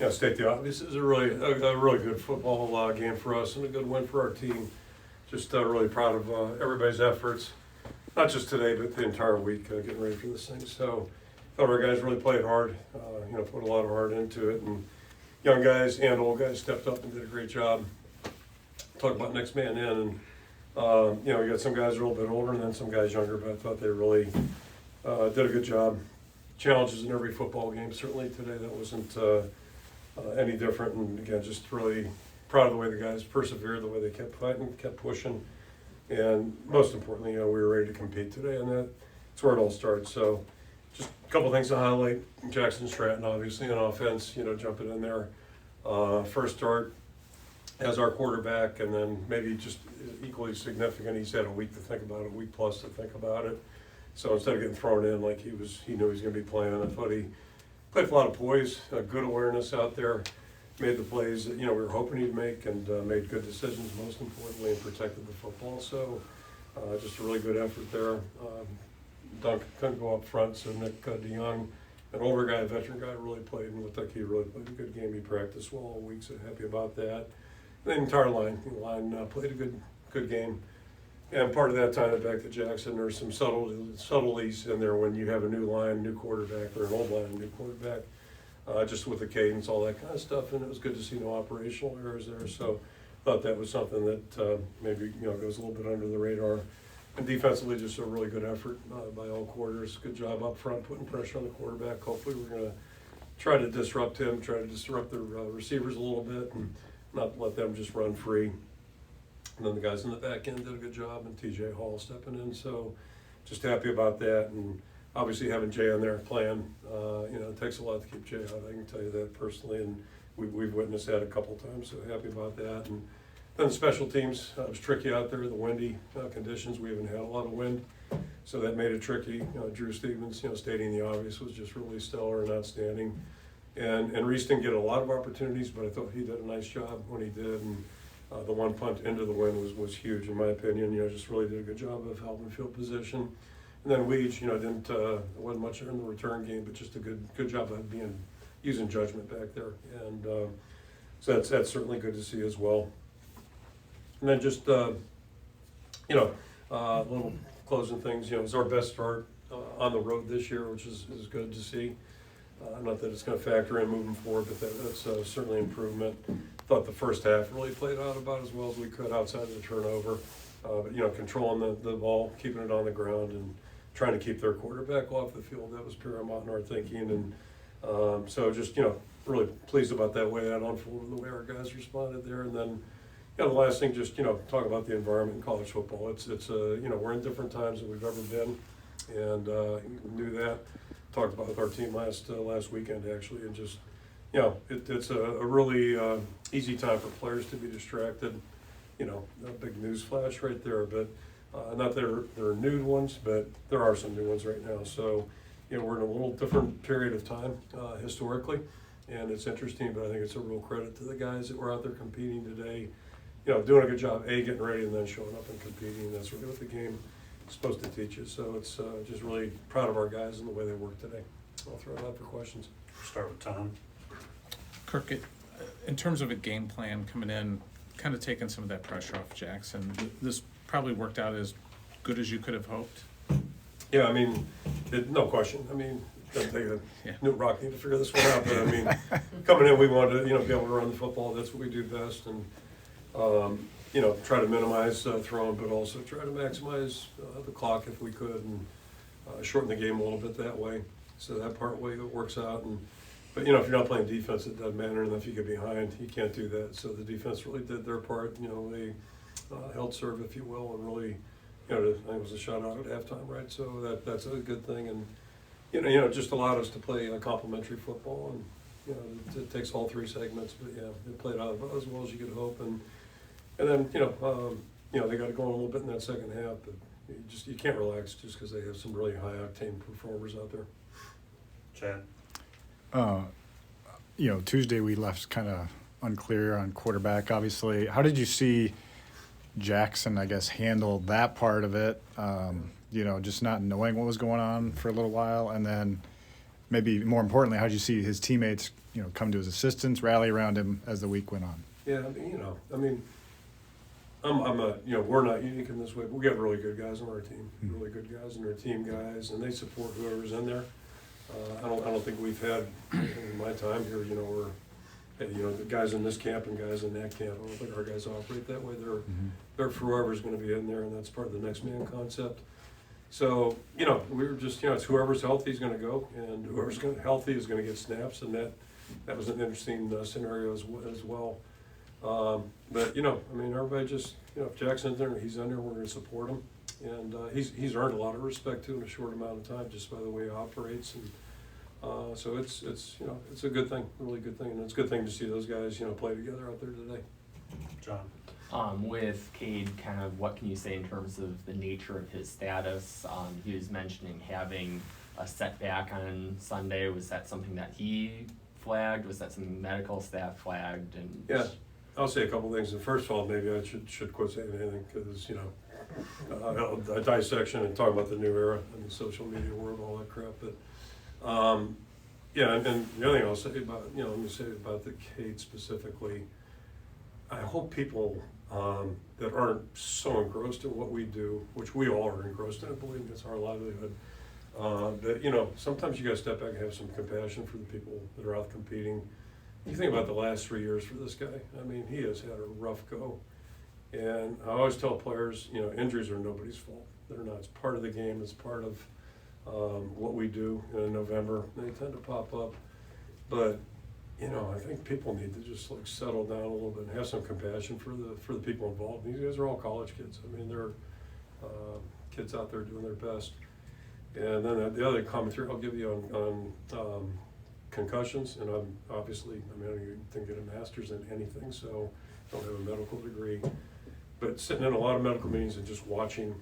state the obvious, is a really good football game for us and a good win for our team. Just really proud of everybody's efforts, not just today, but the entire week getting ready for this thing. So thought our guys really played hard, put a lot of heart into it, and young guys and old guys stepped up and did a great job. Talk about next man in, and we got some guys a little bit older and then some guys younger, but I thought they really did a good job. Challenges in every football game, certainly today that wasn't any different, and again, just really proud of the way the guys persevered, the way they kept fighting, kept pushing, and most importantly, we were ready to compete today, and that's where it all starts. So just a couple things to highlight. Jackson Stratton, obviously, on offense, jumping in there. First start as our quarterback, and then maybe just equally significant, he's had a week to think about it, a week plus to think about it. So instead of getting thrown in like he knew he was going to be playing, I thought he played with a lot of poise, good awareness out there, made the plays that we were hoping he'd make, and made good decisions, most importantly, and protected the football. So just a really good effort there. Dunk couldn't go up front, so Nick DeYoung, an older guy, a veteran guy, really played, and looked like he really played a good game. He practiced well all week, so happy about that. The entire line played a good game. And part of that, tying it back to Jackson, there's some subtleties in there when you have a new line, new quarterback, or an old line, new quarterback, just with the cadence, all that kind of stuff. And it was good to see no operational errors there. So I thought that was something that maybe goes a little bit under the radar. And defensively, just a really good effort by all quarters. Good job up front, putting pressure on the quarterback. Hopefully we're going to try to disrupt him, try to disrupt the receivers a little bit, and not let them just run free. And then the guys in the back end did a good job, and TJ Hall stepping in. So just happy about that. And obviously having Jay on there playing, it takes a lot to keep Jay out. I can tell you that personally, and we've witnessed that a couple times, so happy about that. And then the special teams, it was tricky out there, the windy conditions. We haven't had a lot of wind, so that made it tricky. Drew Stevens, stating the obvious, was just really stellar and outstanding. And Reese didn't get a lot of opportunities, but I thought he did a nice job when he did. And the one punt into the wind was huge, in my opinion. Just really did a good job of helping field position. And then Weege, didn't wasn't much in the return game, but just a good job of using judgment back there. And so that's certainly good to see as well. And then just little closing things. It was our best start on the road this year, which is good to see. Not that it's going to factor in moving forward, but that's certainly improvement. Thought the first half really played out about as well as we could outside of the turnover. But controlling the ball, keeping it on the ground, and trying to keep their quarterback off the field, that was paramount in our thinking. And so just really pleased about that way that unfolded, the way our guys responded there. And then the last thing, just talk about the environment in college football. It's we're in different times than we've ever been, and knew that. Talked about with our team last weekend actually, and just it's a really easy time for players to be distracted. A big news flash right there, but not that there are new ones, but there are some new ones right now. So we're in a little different period of time historically, and it's interesting, but I think it's a real credit to the guys that were out there competing today. Doing a good job, getting ready and then showing up and competing. That's really what the game is supposed to teach us. So it's just really proud of our guys and the way they work today. I'll throw it out for questions. Start with Tom. Kirk, in terms of a game plan coming in, kind of taking some of that pressure off Jackson, this probably worked out as good as you could have hoped? Yeah, no question. It's going to take a new rock to figure this one out. But coming in, we wanted to be able to run the football. That's what we do best, and try to minimize throwing, but also try to maximize the clock if we could, and shorten the game a little bit that way. So that part way it works out. But if you're not playing defense, it doesn't matter. And if you get behind, you can't do that. So the defense really did their part. They held serve, if you will, and really, I think it was a shutout at halftime, right? So that's a good thing, and it just allowed us to play complementary football, and it takes all three segments. But it played out as well as you could hope, and then they got it going a little bit in that second half, but you can't relax just because they have some really high octane performers out there. Chad. Tuesday we left kind of unclear on quarterback, obviously. How did you see Jackson, I guess, handle that part of it? Just not knowing what was going on for a little while, and then maybe more importantly, how did you see his teammates come to his assistance, rally around him as the week went on? Yeah, we're not unique in this way, but we have really good guys on our team, really good guys and our team guys, and they support whoever's in there. I don't think we've had, in my time here, the guys in this camp and guys in that camp. I don't think our guys operate that way. They're for whoever's going to be in there, and that's part of the next man concept. So, we were just, it's whoever's healthy is going to go, and whoever's healthy is going to get snaps, and that was an interesting scenario as well. But everybody just, if Jackson's there, he's in there, we're going to support him, and he's earned a lot of respect too in a short amount of time just by the way he operates, and so it's a good thing, a really good thing, and it's a good thing to see those guys play together out there today. John. With Cade, kind of what can you say in terms of the nature of his status? He was mentioning having a setback on Sunday. Was that something that he flagged? Was that something medical staff flagged? And Yeah, I'll say a couple things. And first of all, maybe I should quit saying anything because a dissection and talk about the new era and the social media world, all that crap. But and the other thing I'll say about let me say about the Cade specifically. I hope people that aren't so engrossed in what we do, which we all are engrossed in, I believe it's our livelihood, that sometimes you got to step back and have some compassion for the people that are out competing. You think about the last 3 years for this guy. I mean, he has had a rough go, and I always tell players, injuries are nobody's fault. They're not. It's part of the game. It's part of what we do in November. They tend to pop up, but I think people need to just settle down a little bit and have some compassion for the people involved. These guys are all college kids. I mean, they're kids out there doing their best. And then the other commentary I'll give you on concussions, and I didn't get a master's in anything, so I don't have a medical degree. But sitting in a lot of medical meetings and just watching,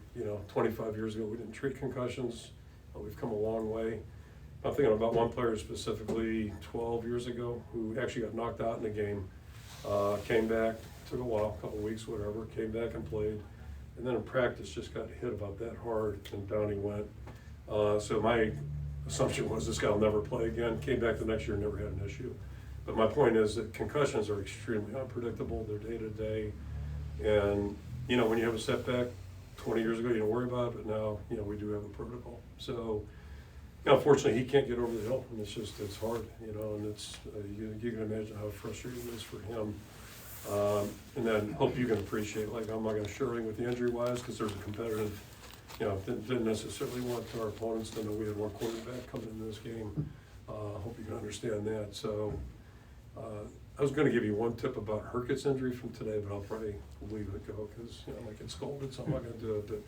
25 years ago we didn't treat concussions. We've come a long way. I'm thinking about one player specifically 12 years ago who actually got knocked out in a game, came back, took a while, a couple weeks, whatever, came back and played, and then in practice just got hit about that hard and down he went. So my assumption was this guy will never play again. Came back the next year, never had an issue. But my point is that concussions are extremely unpredictable. They're day to day, and when you have a setback 20 years ago, you don't worry about it. But now we do have a protocol. So. Unfortunately, he can't get over the hill, and it's hard, and it's you can imagine how frustrating it is for him. And then hope you can appreciate, I'm not going to share anything with the injury-wise because there's a competitive, didn't necessarily want our opponents to know we had one quarterback coming into this game. Hope you can understand that. So I was going to give you one tip about Hercules' injury from today, but I'll probably leave it go because I might get scolded, so I'm not going to do it. But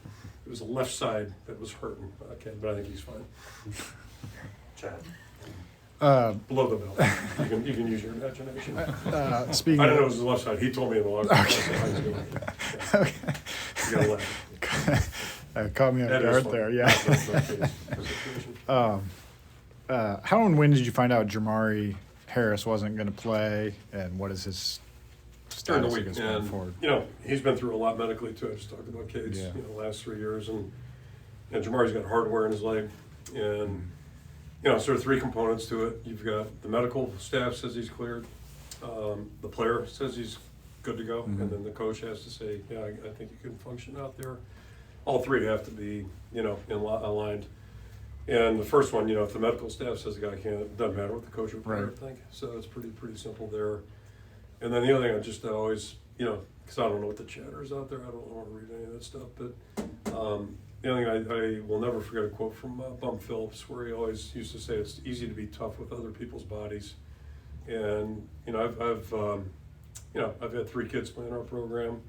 it was the left side that was hurting. Okay, but I think he's fine. Chad. Below the belt. You can use your imagination. Speaking I don't know, it of, was the left side. He told me in the locker room. Okay. You gotta laugh. Caught me off That is guard fun. there, yeah. That's the situation. How and when did you find out Jamari Harris wasn't going to play, and what is his During the status week, against going and forward? he's been through a lot medically too. I just talked about Cade's Yeah. Last 3 years, and Jamari's got hardware in his leg, and sort of three components to it. You've got the medical staff says he's cleared, the player says he's good to go, and then the coach has to say, yeah, I think you can function out there. All three have to be aligned. And the first one, if the medical staff says the guy can't, it doesn't matter what the coach or player Right. think. So it's pretty simple there. And then the other thing, I always, because I don't know what the chatter is out there. I don't want to read any of that stuff. But the other thing, I will never forget a quote from Bum Phillips, where he always used to say, it's easy to be tough with other people's bodies. And, I've had 3 kids play in our program.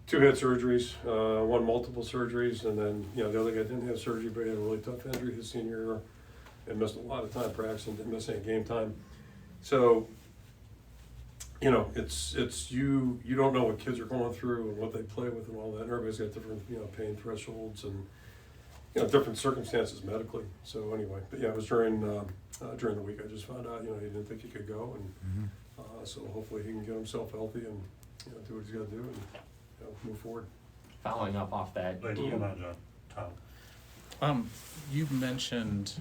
2 had surgeries, 1 multiple surgeries, and then, the other guy didn't have surgery, but he had a really tough injury his senior year and missed a lot of time practicing, didn't miss any game time. So, it's you don't know what kids are going through and what they play with and all that. And everybody's got different, pain thresholds and, different circumstances medically. So anyway, but yeah, it was during the week I just found out, he didn't think he could go, and so hopefully he can get himself healthy and, do what he's got to do and, move forward. following up off that, Wait, do you, hold on, John. Tom. You mentioned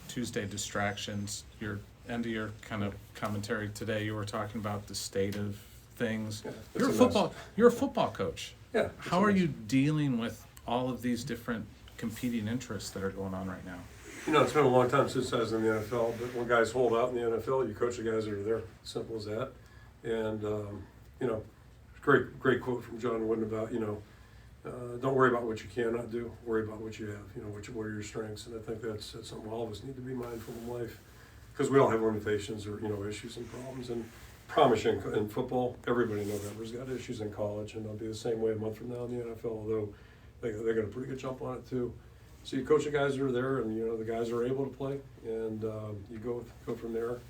Tuesday distractions. Your end of your kind of commentary today, you were talking about the state of things. Yeah, You're a it's a mess. you're a football coach. Yeah. How are you dealing with all of these different competing interests that are going on right now? You know, it's been a long time since I was in the NFL, but when guys hold out in the NFL, you coach the guys that are there. Simple as that. And, you know, great quote from John Wooden about, you know, don't worry about what you cannot do, worry about what you have, you know, what are your strengths. And I think that's something all of us need to be mindful in life, because we all have limitations or, you know, issues and problems. And promise you, in football, everybody in November's got issues in college, and they'll be the same way a month from now in the NFL, although they got a pretty good jump on it too. So you coach the guys that are there, and you know the guys are able to play, and you go from there.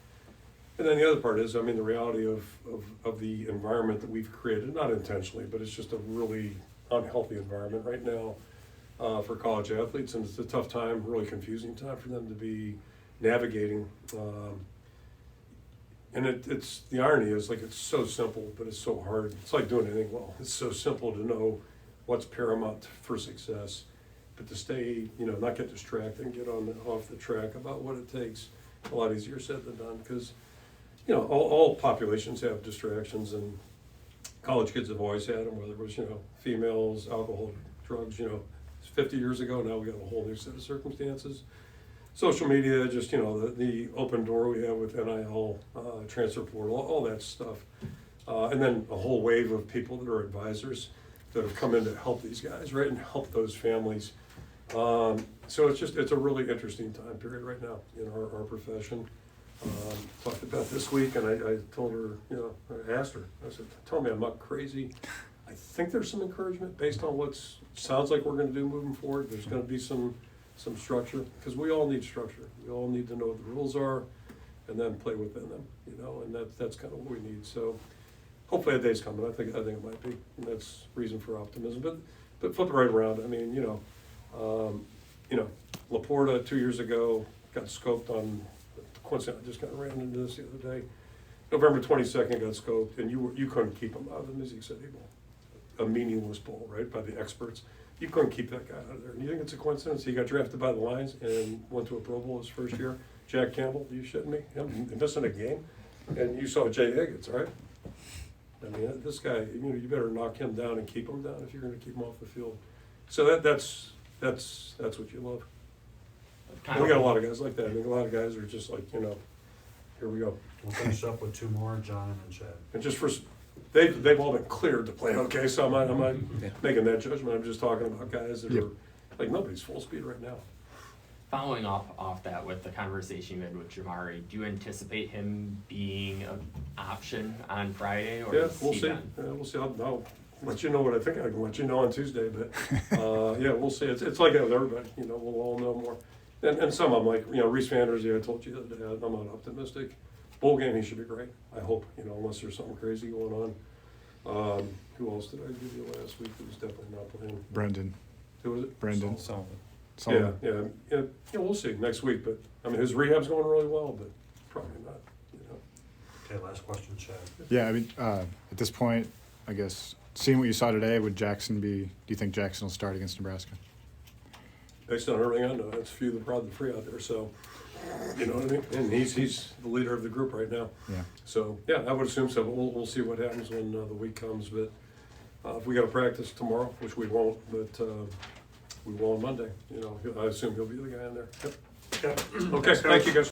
And then the other part is, I mean, the reality of the environment that we've created, not intentionally, but it's just a really unhealthy environment right now for college athletes, and it's a tough time, really confusing time for them to be navigating. And it's the irony is, like, it's so simple, but it's so hard. It's like doing anything well. It's so simple to know what's paramount for success, but to stay, you know, not get distracted and get off the track about what it takes. A lot easier said than done, because, you know, all populations have distractions, and college kids have always had them, whether it was, you know, females, alcohol, drugs, you know, 50 years ago, now we got a whole new set of circumstances. Social media, just, you know, the open door we have with NIL, transfer portal, all that stuff. And then a whole wave of people that are advisors that have come in to help these guys, right, and help those families. So it's a really interesting time period right now in our profession. Talked about this week, and I told her, you know, I asked her, I said, tell me I'm not crazy. I think there's some encouragement based on what sounds like we're gonna do moving forward. There's gonna be some structure, because we all need structure. We all need to know what the rules are and then play within them, you know, and that's kind of what we need. So hopefully that day's coming. I think it might be, and that's reason for optimism. But flip it right around. I mean, you know, Laporta 2 years ago got scoped on, coincidentally, I just kind of ran into this the other day. November 22nd got scoped, and you couldn't keep him out of the Mississippi City Bowl, a meaningless bowl, right, by the experts. You couldn't keep that guy out of there. And you think it's a coincidence? He got drafted by the Lions and went to a Pro Bowl his first year. Jack Campbell, are you shitting me? Him missing a game? And you saw Jay Higgins, right? I mean, this guy, you know, you better knock him down and keep him down if you're going to keep him off the field. So that's what you love. And we got a lot of guys like that. I mean, a lot of guys are just like, you know, here we go. We'll finish up with two more, John and Chad. And just for, they've all been cleared to play, okay, so I'm not making that judgment. I'm just talking about guys that are, like, nobody's full speed right now. Following off that with the conversation you had with Jamari, do you anticipate him being an option on Friday, or Yeah, is we'll he see. done? We'll see. I'll let you know what I think. I can let you know on Tuesday, but yeah, we'll see. It's like that with everybody. You know, we'll all know more. And some of them, like, you know, Reese Vanders, I told you the other day, I'm not optimistic. Bowl game, he should be great. I hope, you know, unless there's something crazy going on. Who else did I give you last week who was definitely not playing? Brendan. Who was it? Brendan. Yeah, we'll see next week. But I mean, his rehab's going really well, but probably not. You know. Okay, last question, Chad. Yeah, I mean, at this point, I guess, seeing what you saw today, would Jackson do you think Jackson will start against Nebraska? Based on everything I know, it's few the proud the free out there. So, you know what I mean? And he's the leader of the group right now. Yeah. So yeah, I would assume so. But we'll see what happens when the week comes. But if we got to practice tomorrow, which we won't, but we will on Monday. You know, I assume he'll be the guy in there. Yep. Okay. Thank you guys.